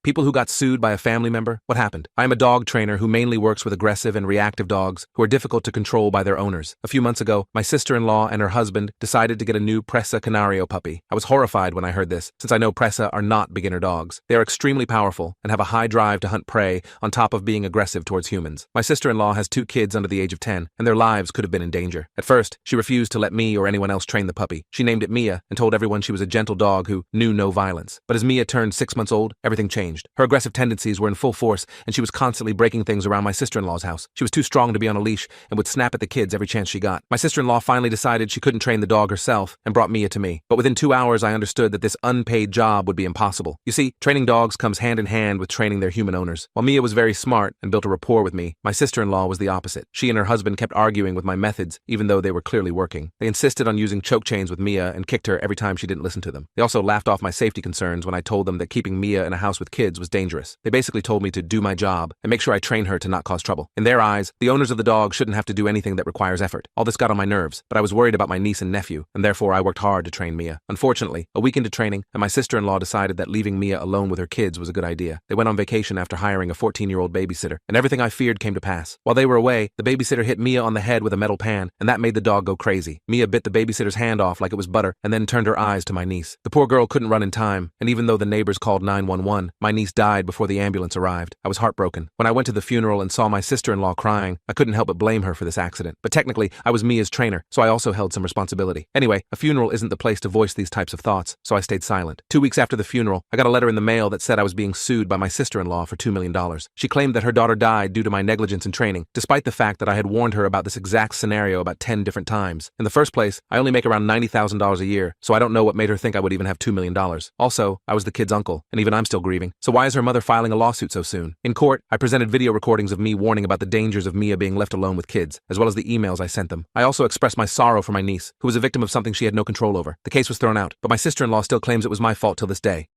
People who got sued by a family member? What happened? I am a dog trainer who mainly works with aggressive and reactive dogs who are difficult to control by their owners. A few months ago, my sister-in-law and her husband decided to get a new Presa Canario puppy. I was horrified when I heard this, since I know Presa are not beginner dogs. They are extremely powerful and have a high drive to hunt prey on top of being aggressive towards humans. My sister-in-law has 2 kids under the age of 10, and their lives could have been in danger. At first, she refused to let me or anyone else train the puppy. She named it Mia and told everyone she was a gentle dog who knew no violence. But as Mia turned 6 months old, everything changed. Her aggressive tendencies were in full force, and she was constantly breaking things around my sister-in-law's house. She was too strong to be on a leash and would snap at the kids every chance she got. My sister-in-law finally decided she couldn't train the dog herself and brought Mia to me. But within 2 hours, I understood that this unpaid job would be impossible. You see, training dogs comes hand in hand with training their human owners. While Mia was very smart and built a rapport with me, my sister-in-law was the opposite. She and her husband kept arguing with my methods, even though they were clearly working. They insisted on using choke chains with Mia and kicked her every time she didn't listen to them. They also laughed off my safety concerns when I told them that keeping Mia in a house with kids was dangerous. They basically told me to do my job and make sure I train her to not cause trouble. In their eyes, the owners of the dog shouldn't have to do anything that requires effort. All this got on my nerves, but I was worried about my niece and nephew, and therefore I worked hard to train Mia. Unfortunately, a week into training, and my sister-in-law decided that leaving Mia alone with her kids was a good idea. They went on vacation after hiring a 14-year-old babysitter, and everything I feared came to pass. While they were away, the babysitter hit Mia on the head with a metal pan, and that made the dog go crazy. Mia bit the babysitter's hand off like it was butter, and then turned her eyes to my niece. The poor girl couldn't run in time, and even though the neighbors called 911, my niece died before the ambulance arrived. I was heartbroken. When I went to the funeral and saw my sister-in-law crying, I couldn't help but blame her for this accident. But technically, I was Mia's trainer, so I also held some responsibility. Anyway, a funeral isn't the place to voice these types of thoughts, so I stayed silent. 2 weeks after the funeral, I got a letter in the mail that said I was being sued by my sister-in-law for $2 million. She claimed that her daughter died due to my negligence in training, despite the fact that I had warned her about this exact scenario about 10 different times. In the first place, I only make around $90,000 a year, so I don't know what made her think I would even have $2 million. Also, I was the kid's uncle, and even I'm still grieving. So why is her mother filing a lawsuit so soon? In court, I presented video recordings of me warning about the dangers of Mia being left alone with kids, as well as the emails I sent them. I also expressed my sorrow for my niece, who was a victim of something she had no control over. The case was thrown out, but my sister-in-law still claims it was my fault till this day.